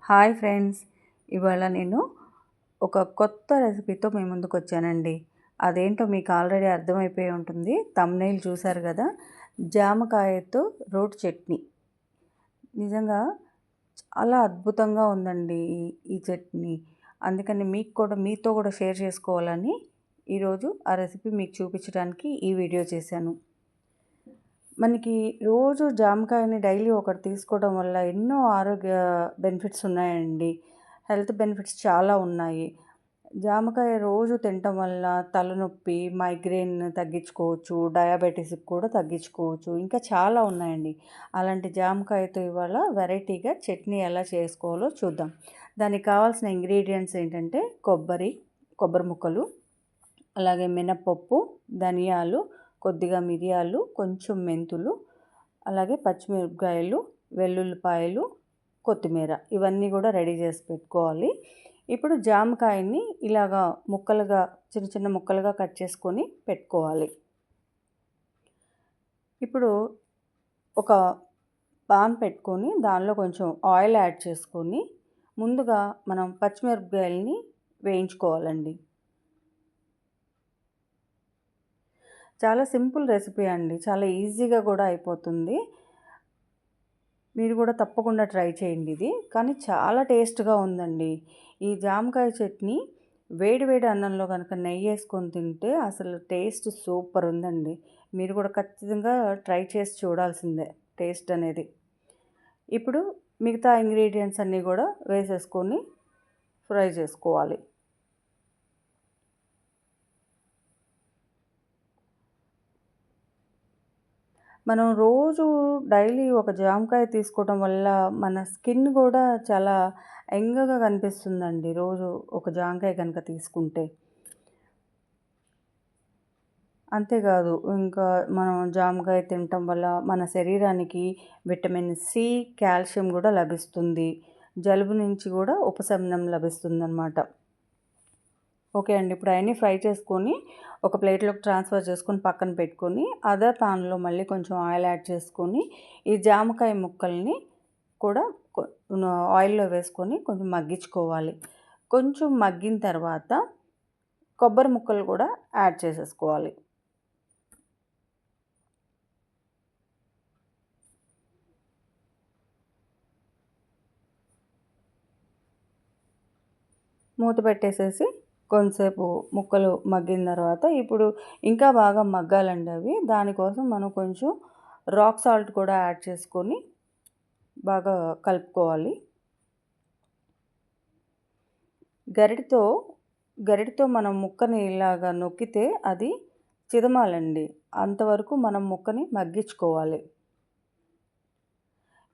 Hi friends, ఇవాళ నేను ఒక కొత్త రెసిపీతో మీ ముందుకు వచ్చానండి. అదేంటో మీకు ఆల్రెడీ అర్థమైపోయి ఉంటుంది. థంబ్‌నెయిల్ చూసారు కదా. జామకాయతో రోటి చట్నీ. నిజంగా చాలా అద్భుతంగా ఉందండి ఈ చట్నీ. అందుకని మీతో కూడా షేర్ చేసుకోవాలని ఈరోజు ఆ రెసిపీ మీకు చూపించడానికి ఈ వీడియో చేశాను. మనకి రోజు జామకాయని డైలీ ఒకటి తీసుకోవడం వల్ల ఎన్నో ఆరోగ్య బెనిఫిట్స్ ఉన్నాయండి. హెల్త్ బెనిఫిట్స్ చాలా ఉన్నాయి. జామకాయ రోజు తినటం వల్ల తలనొప్పి, మైగ్రేన్ తగ్గించుకోవచ్చు, డయాబెటీస్‌కి కూడా తగ్గించుకోవచ్చు. ఇంకా చాలా ఉన్నాయండి. అలాంటి జామకాయతో ఇవాళ వెరైటీగా చట్నీ ఎలా చేసుకోవాలో చూద్దాం. దానికి కావాల్సిన ఇంగ్రీడియంట్స్ ఏంటంటే కొబ్బరి ముక్కలు, అలాగే మినపప్పు, ధనియాలు, కొద్దిగా మిరియాలు, కొంచెం మెంతులు, అలాగే పచ్చిమిరపకాయలు, వెల్లుల్లిపాయలు, కొత్తిమీర ఇవన్నీ కూడా రెడీ చేసి పెట్టుకోవాలి. ఇప్పుడు జామకాయని ఇలాగా ముక్కలుగా చిన్న చిన్న ముక్కలుగా కట్ చేసుకొని పెట్టుకోవాలి. ఇప్పుడు ఒక పాన్ పెట్టుకొని దానిలో కొంచెం ఆయిల్ యాడ్ చేసుకొని ముందుగా మనం పచ్చిమిరపకాయలని వేయించుకోవాలండి. చాలా సింపుల్ రెసిపీ అండి. చాలా ఈజీగా కూడా అయిపోతుంది. మీరు కూడా తప్పకుండా ట్రై చేయండి ఇది. కానీ చాలా టేస్ట్‌గా ఉందండి. ఈ జామకాయ చట్నీ వేడి వేడి అన్నంలో కనుక నెయ్యి వేసుకొని తింటే అసలు టేస్ట్ సూపర్ ఉందండి. మీరు కూడా ఖచ్చితంగా ట్రై చేసి చూడాల్సిందే టేస్ట్ అనేది. ఇప్పుడు మిగతా ఇంగ్రీడియంట్స్ అన్నీ కూడా వేసేసుకొని ఫ్రై చేసుకోవాలి. మనం రోజు డైలీ ఒక జామకాయ తీసుకోవడం వల్ల మన స్కిన్ కూడా చాలా యంగ్‌గా కనిపిస్తుందండి. రోజు ఒక జామకాయ కనుక తీసుకుంటే. అంతేకాదు ఇంకా మనం జామకాయ తినటం వల్ల మన శరీరానికి విటమిన్ సి, కాల్షియం కూడా లభిస్తుంది. జలుబు నుంచి కూడా ఉపశమనం లభిస్తుందన్నమాట. ఓకే అండి. ఇప్పుడు అవన్నీ ఫ్రై చేసుకొని ఒక ప్లేట్‌లోకి ట్రాన్స్‌ఫర్ చేసుకొని పక్కన పెట్టుకొని, అదే పాన్‌లో మళ్ళీ కొంచెం ఆయిల్ యాడ్ చేసుకొని, ఈ జామకాయ ముక్కల్ని కూడా కొ ఆయిల్‌లో వేసుకొని కొంచెం మగ్గించుకోవాలి. కొంచెం మగ్గిన తర్వాత కొబ్బరి ముక్కలు కూడా యాడ్ చేసేసుకోవాలి. మూత పెట్టేసేసి కొంతసేపు ముక్కలు మగ్గిన తర్వాత ఇప్పుడు ఇంకా బాగా మగ్గాలండి అవి. దానికోసం మనం కొంచెం రాక్ సాల్ట్ కూడా యాడ్ చేసుకొని బాగా కలుపుకోవాలి. గరిటెతో మనం ముక్కని ఇలాగా నొక్కితే అది చిదమాలండి. అంతవరకు మనం ముక్కని మగ్గించుకోవాలి.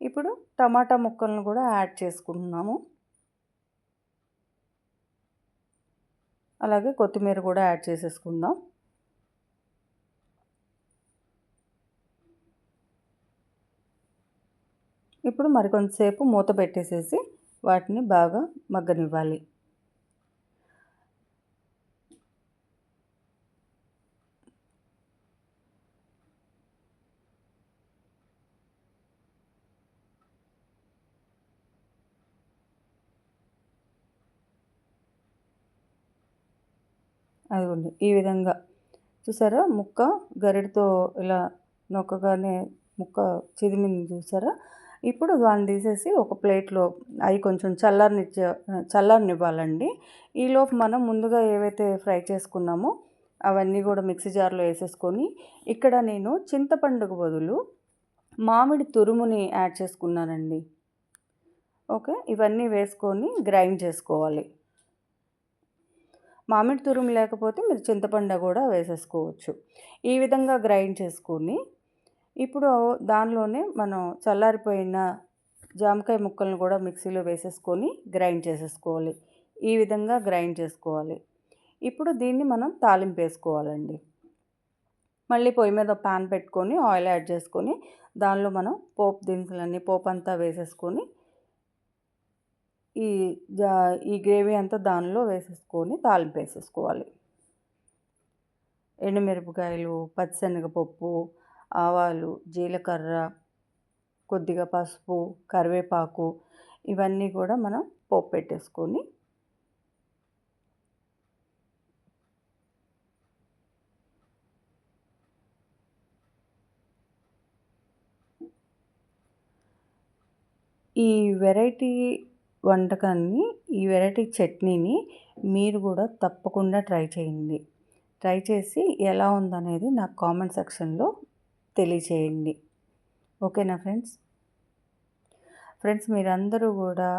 ఇప్పుడు టమాటా ముక్కలను కూడా యాడ్ చేసుకుంటున్నాము. అలాగే కొత్తిమీర కూడా యాడ్ చేసేసుకుందాం. ఇప్పుడు మరికొంతసేపు మూత పెట్టేసేసి వాటిని బాగా మగ్గనివ్వాలి. అదిగోండి ఈ విధంగా చూసారా, ముక్క గరిటెతో ఇలా నొక్కగానే ముక్క చిదిమింది చూసారా. ఇప్పుడు దాన్ని తీసేసి ఒక ప్లేట్‌లో అవి కొంచెం చల్లారనివ్వాలండి. ఈలోపు మనం ముందుగా ఏవైతే ఫ్రై చేసుకున్నామో అవన్నీ కూడా మిక్సీ జార్‌లో వేసేసుకొని, ఇక్కడ నేను చింతపండుకు బదులు మామిడి తురుముని యాడ్ చేసుకున్నానండి. ఓకే, ఇవన్నీ వేసుకొని గ్రైండ్ చేసుకోవాలి. మామిడి తురుము లేకపోతే మీరు చింతపండు కూడా వేసేసుకోవచ్చు. ఈ విధంగా గ్రైండ్ చేసుకొని ఇప్పుడు దానిలోనే మనం చల్లారిపోయిన జామకాయ ముక్కలను కూడా మిక్సీలో వేసేసుకొని గ్రైండ్ చేసేసుకోవాలి. ఈ విధంగా గ్రైండ్ చేసుకోవాలి. ఇప్పుడు దీన్ని మనం తాలింపు వేసుకోవాలండి. మళ్ళీ పొయ్యి మీద పాన్ పెట్టుకొని ఆయిల్ యాడ్ చేసుకొని దానిలో మనం పోపు అంతా వేసేసుకొని ఈ గ్రేవీ అంతా దానిలో వేసేసుకొని తాలింపు వేసేసుకోవాలి. ఎండుమిరపకాయలు, పచ్చిశనగపప్పు, ఆవాలు, జీలకర్ర, కొద్దిగా పసుపు, కరివేపాకు ఇవన్నీ కూడా మనం పోపు పెట్టేసుకొని ఈ వెరైటీ వంటకాన్ని, ఈ వెరైటీ చట్నీని మీరు కూడా తప్పకుండా ట్రై చేయండి. ట్రై చేసి ఎలా ఉందనేది నాకు కామెంట్ సెక్షన్‌లో తెలియచేయండి. ఓకేనా ఫ్రెండ్స్? ఫ్రెండ్స్ మీరందరూ కూడా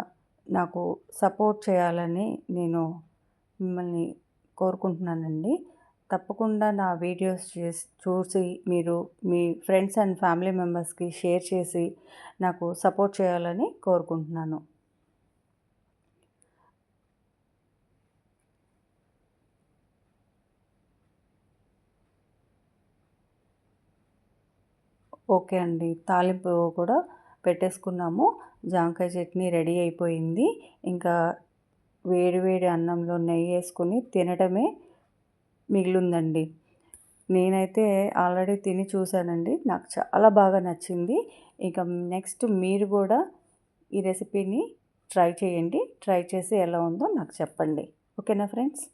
నాకు సపోర్ట్ చేయాలని నేను మిమ్మల్ని కోరుకుంటున్నానండి. తప్పకుండా నా వీడియోస్ చూసి మీరు మీ ఫ్రెండ్స్ అండ్ ఫ్యామిలీ మెంబర్స్‌కి షేర్ చేసి నాకు సపోర్ట్ చేయాలని కోరుకుంటున్నాను. ఓకే అండి. తాలింపు కూడా పెట్టేసుకున్నాము. జామకాయ చట్నీ రెడీ అయిపోయింది. ఇంకా వేడి వేడి అన్నంలో నెయ్యేసుకొని తినడమే మిగిలుందండి. నేనైతే ఆల్రెడీ తిని చూశానండి. నాకు చాలా బాగా నచ్చింది. ఇక నెక్స్ట్ మీరు కూడా ఈ రెసిపీని ట్రై చేయండి. ట్రై చేసి ఎలా ఉందో నాకు చెప్పండి. ఓకేనా ఫ్రెండ్స్?